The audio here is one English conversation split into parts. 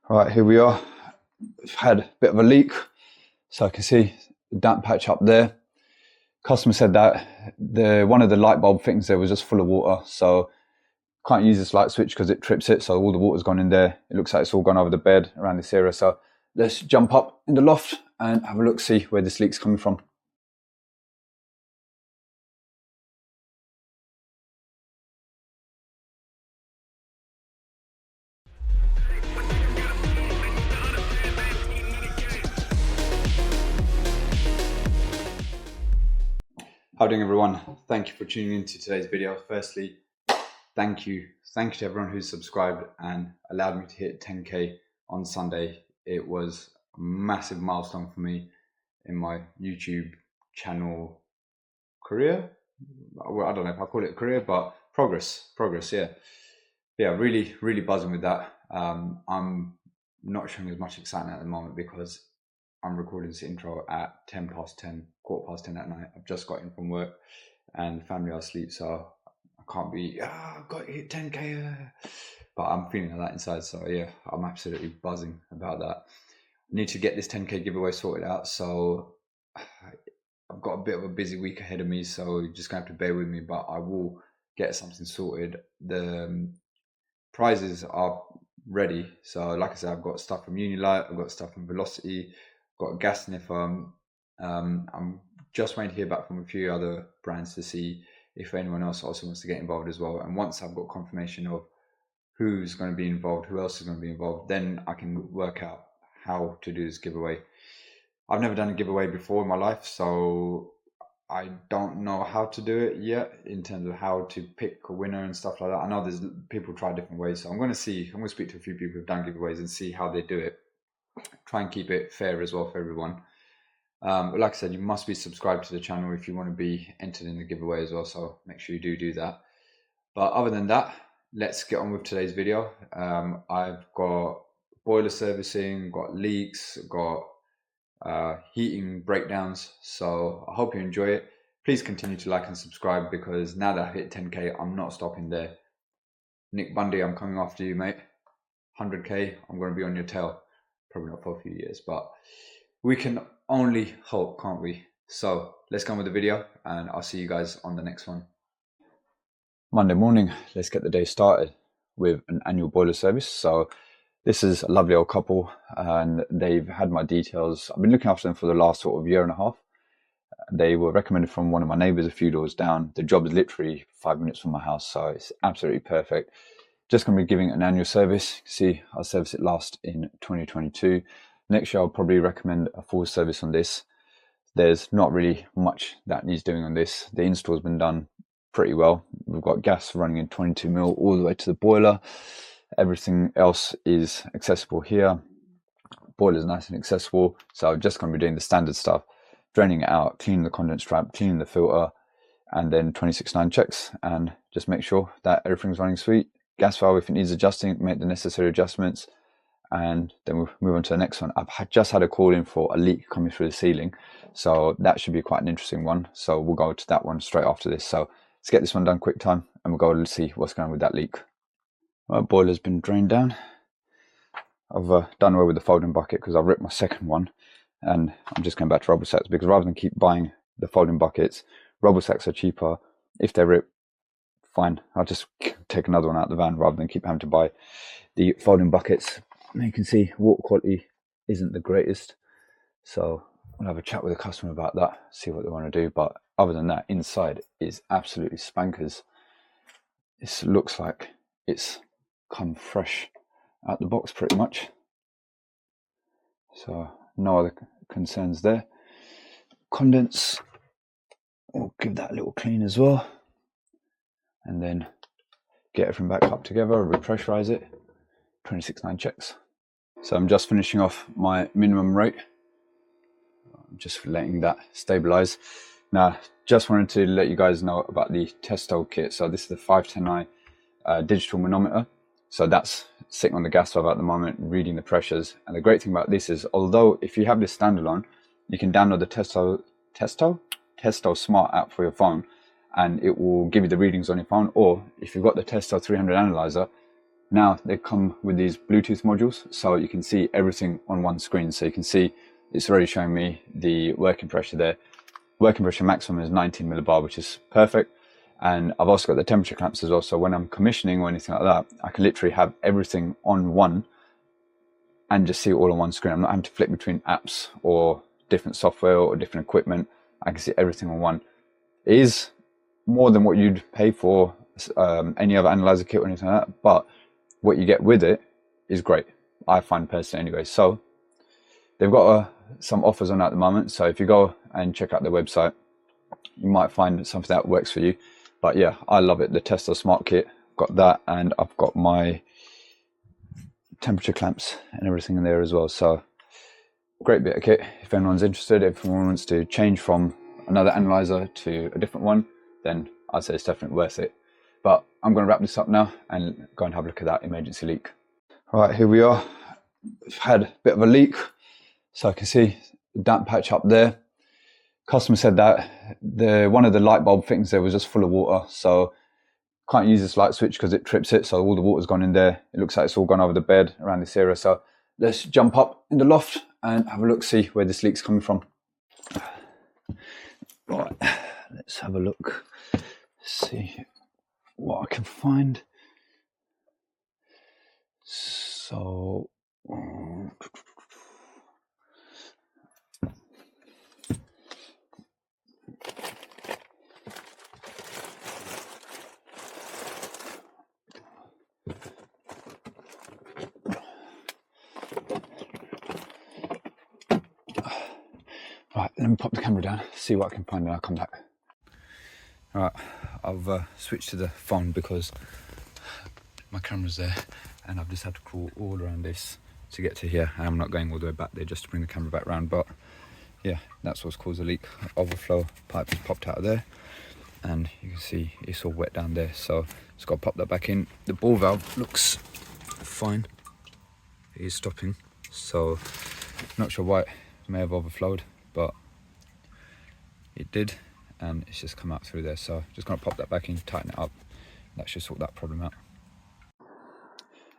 Right, here we are. We've had a bit of a leak, so I can see the damp patch up there. Customer said that one of the light bulb fittings there was just full of water, so can't use this light switch because it trips it, so all the water's gone in there. It looks like it's all gone over the bed around this area, so let's jump up in the loft and have a look, see where this leak's coming from. How are you doing, everyone? Thank you for tuning into today's video. Firstly, thank you to everyone who's subscribed and allowed me to hit 10k on Sunday. It was a massive milestone for me in my YouTube channel career. Well, I don't know if I call it a career, but progress, yeah, really buzzing with that. I'm not showing as much excitement at the moment because I'm recording this intro at 10 past 10, quarter past 10 at night. I've just got in from work and the family are asleep, so I can't be, I've got to hit 10k, but I'm feeling like that inside. So yeah, I'm absolutely buzzing about that. I need to get this 10k giveaway sorted out, so I've got a bit of a busy week ahead of me, so you're just gonna have to bear with me, but I will get something sorted. The prizes are ready, so like I said, I've got stuff from Unilight, I've got stuff from Velocity, I've got a gas sniffer. I'm just waiting to hear back from a few other brands to see if anyone else also wants to get involved as well. And once I've got confirmation of who's going to be involved, who else is going to be involved, then I can work out how to do this giveaway. I've never done a giveaway before in my life, so I don't know how to do it yet in terms of how to pick a winner and stuff like that. I know there's people try different ways, so I'm going to speak to a few people who've done giveaways and see how they do it. Try and keep it fair as well for everyone. But like I said, you must be subscribed to the channel if you want to be entered in the giveaway as well, so make sure you do that. But other than that, let's get on with today's video. I've got boiler servicing, got leaks, got heating breakdowns, so I hope you enjoy it. Please continue to like and subscribe, because now that I've hit 10k, I'm not stopping there. Nick Bundy, I'm coming after you, mate. 100k, I'm going to be on your tail. Probably not for a few years, but we can only hope, can't we? So let's go on with the video, and I'll see you guys on the next one. Monday morning, let's get the day started with an annual boiler service. So this is a lovely old couple, and they've had my details. I've been looking after them for the last sort of year and a half. They were recommended from one of my neighbours a few doors down. The job is literally 5 minutes from my house, so it's absolutely perfect. Just going to be giving an annual service. See, I'll service it last in 2022. Next year, I'll probably recommend a full service on this. There's not really much that needs doing on this. The install's been done pretty well. We've got gas running in 22mm all the way to the boiler. Everything else is accessible here. Boiler's nice and accessible, so I'm just going to be doing the standard stuff. Draining it out, cleaning the condense trap, cleaning the filter, and then 26.9 checks, and just make sure that everything's running sweet. Gas valve, if it needs adjusting, make the necessary adjustments, and then we'll move on to the next one. I've just had a call in for a leak coming through the ceiling, so that should be quite an interesting one. So we'll go to that one straight after this. So let's get this one done quick time, and we'll go and see what's going on with that leak. Right, boiler's been drained down. I've done away with the folding bucket because I've ripped my second one, and I'm just going back to rubber sacks, because rather than keep buying the folding buckets, rubber sacks are cheaper. If they rip, fine, I'll just take another one out of the van rather than keep having to buy the folding buckets. And you can see water quality isn't the greatest, so I'll have a chat with the customer about that, see what they want to do. But other than that, inside is absolutely spankers. This looks like it's come fresh out the box pretty much, so no other concerns there. Condense, we'll give that a little clean as well, and then get everything back up together, repressurize it, 26.9 checks. So I'm just finishing off my minimum rate. I'm just letting that stabilize. Now, just wanted to let you guys know about the Testo kit. So this is the 510i digital manometer. So that's sitting on the gas valve at the moment, reading the pressures. And the great thing about this is, although if you have this standalone, you can download the Testo Smart app for your phone, and it will give you the readings on your phone. Or if you've got the Testo 300 analyzer, Now they come with these Bluetooth modules, so you can see everything on one screen. So you can see it's already showing me the working pressure there. Working pressure maximum is 19 millibar, which is perfect. And I've also got the temperature clamps as well. So when I'm commissioning or anything like that, I can literally have everything on one and just see it all on one screen. I'm not having to flip between apps or different software or different equipment. I can see everything on one. It is more than what you'd pay for any other analyzer kit or anything like that, but what you get with it is great, I find personally anyway. So they've got some offers on at the moment, so if you go and check out their website, you might find something that works for you. But yeah, I love it. The Tesla Smart Kit, got that, and I've got my temperature clamps and everything in there as well. So great bit of kit if anyone's interested. If anyone wants to change from another analyzer to a different one, then I'd say it's definitely worth it. But I'm going to wrap this up now and go and have a look at that emergency leak. Right, here we are. We've had a bit of a leak, so I can see the damp patch up there. Customer said that one of the light bulb fittings there was just full of water, so can't use this light switch because it trips it, so all the water's gone in there. It looks like it's all gone over the bed around this area. So let's jump up in the loft and have a look, see where this leak's coming from. Right, let's have a look, see what I can find. So right, let me pop the camera down, see what I can find, and I'll come back. Right, I've switched to the phone because my camera's there, and I've just had to crawl all around this to get to here. I'm not going all the way back there just to bring the camera back around, but yeah, that's what's caused the leak. Overflow pipe has popped out of there, and you can see it's all wet down there, so it's got to pop that back in. The ball valve looks fine, it is stopping, so not sure why it may have overflowed, but it did, and it's just come out through there. So just going to pop that back in, tighten it up. That should sort that problem out.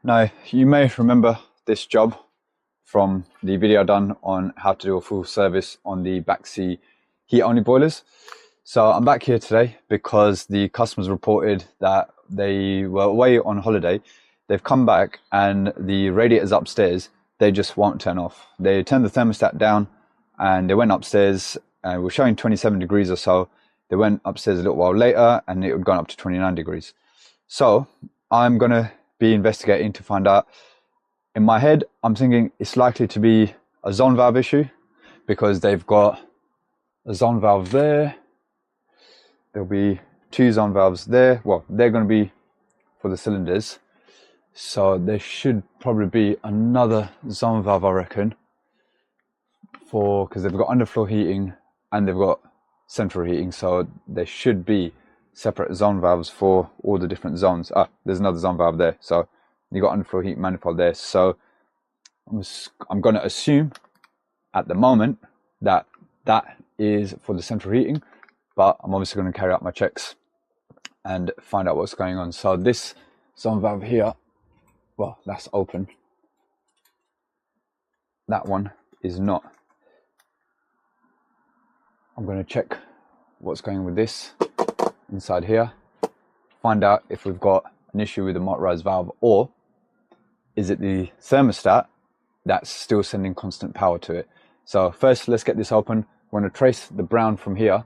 Now, you may remember this job from the video done on how to do a full service on the backseat heat only boilers. So I'm back here today because the customers reported that they were away on holiday. They've come back and the radiators upstairs, they just won't turn off. They turned the thermostat down and they went upstairs, and we're showing 27 degrees or so. They went upstairs a little while later and it had gone up to 29 degrees. So I'm going to be investigating to find out. In my head, I'm thinking it's likely to be a zone valve issue because they've got a zone valve there. There'll be two zone valves there. Well, they're going to be for the cylinders. So there should probably be another zone valve, I reckon, because they've got underfloor heating and they've got central heating. So there should be separate zone valves for all the different zones. There's another zone valve there. So you got underfloor heat manifold there. So I'm going to assume at the moment that that is for the central heating, but I'm obviously going to carry out my checks and find out what's going on. So this zone valve here, well, that's open. That one is not. I'm going to check what's going on with this inside here, find out if we've got an issue with the motorized valve, or is it the thermostat that's still sending constant power to it. So first, let's get this open. We're going to trace the brown from here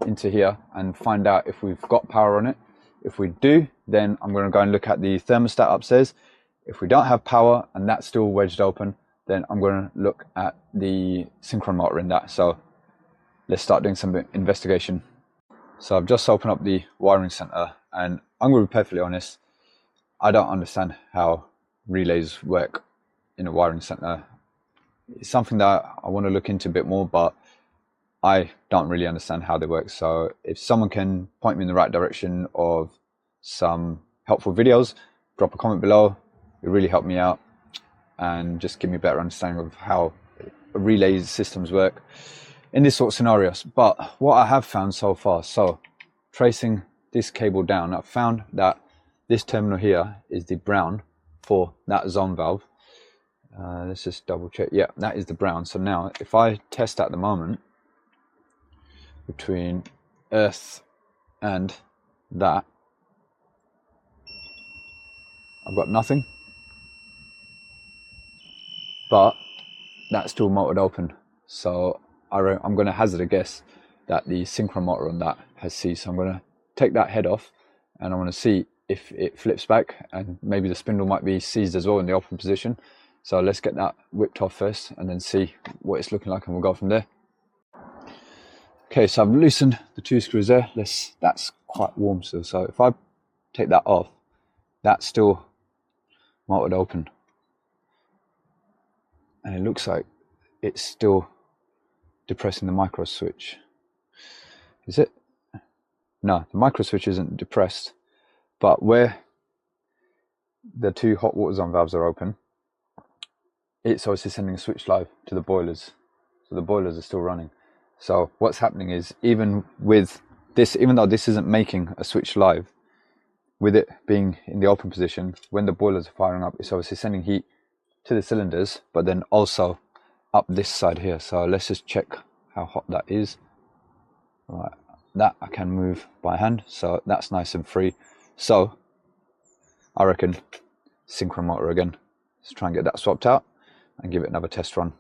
into here and find out if we've got power on it. If we do, then I'm going to go and look at the thermostat upstairs. If we don't have power and that's still wedged open, then I'm going to look at the synchron motor in that. So let's start doing some investigation. So I've just opened up the wiring center, and I'm going to be perfectly honest, I don't understand how relays work in a wiring center. It's something that I want to look into a bit more, but I don't really understand how they work. So if someone can point me in the right direction of some helpful videos, drop a comment below. It really helped me out and just give me a better understanding of how relay systems work in this sort of scenarios. But what I have found so far, so tracing this cable down, I've found that this terminal here is the brown for that zone valve. Let's just double check. Yeah, that is the brown. So now if I test at the moment between earth and that, I've got nothing, but that's still motored open. So I'm going to hazard a guess that the synchro motor on that has seized. So I'm going to take that head off and I want to see if it flips back, and maybe the spindle might be seized as well in the open position. So let's get that whipped off first and then see what it's looking like, and we'll go from there. Okay, so I've loosened the 2 screws there. That's quite warm still. So if I take that off, that's still motored open. And it looks like it's still depressing the micro switch. Is it? No, the micro switch isn't depressed, but where the 2 hot water zone valves are open, it's obviously sending a switch live to the boilers. So the boilers are still running. So what's happening is, even with this, even though this isn't making a switch live, with it being in the open position, when the boilers are firing up, it's obviously sending heat to the cylinders, but then also up this side here. So let's just check how hot that is. Right, that I can move by hand, so that's nice and free. So I reckon synchro motor again. Let's try and get that swapped out and give it another test run.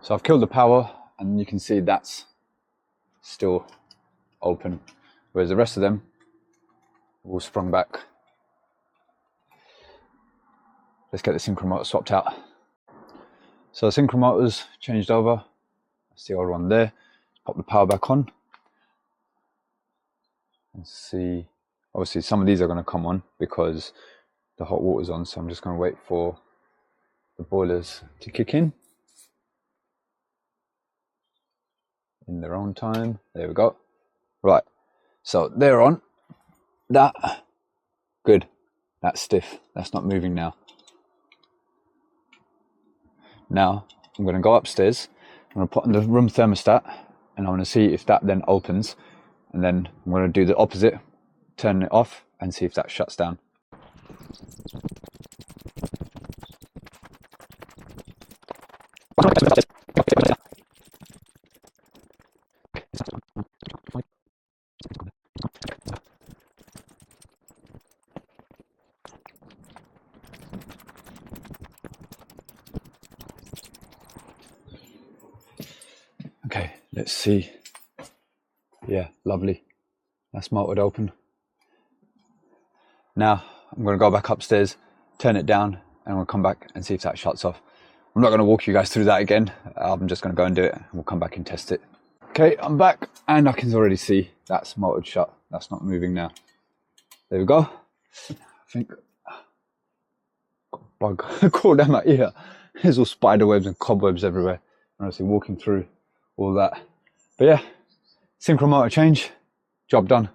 So I've killed the power, and you can see that's still open, whereas the rest of them all sprung back. Let's get the synchro motor swapped out. So the synchro motor's changed over. That's the old one there. Pop the power back on. Let's see. Obviously some of these are going to come on because the hot water's on, so I'm just going to wait for the boilers to kick in their own time. There we go. Right, so they're on. That, good. That's stiff. That's not moving now. Now I'm going to go upstairs. I'm going to put on the room thermostat, and I want to see if that then opens, and then I'm going to do the opposite, turn it off and see if that shuts down. Okay, let's see. Yeah, lovely. That's motored open. Now I'm going to go back upstairs, turn it down, and we'll come back and see if that shuts off. I'm not going to walk you guys through that again. I'm just going to go and do it, and we'll come back and test it. Okay, I'm back, and I can already see that's motored shut. That's not moving now. There we go. I think got a bug crawled down my ear. There's all spider webs and cobwebs everywhere. And obviously walking through all that. But yeah, synchro motor change, job done.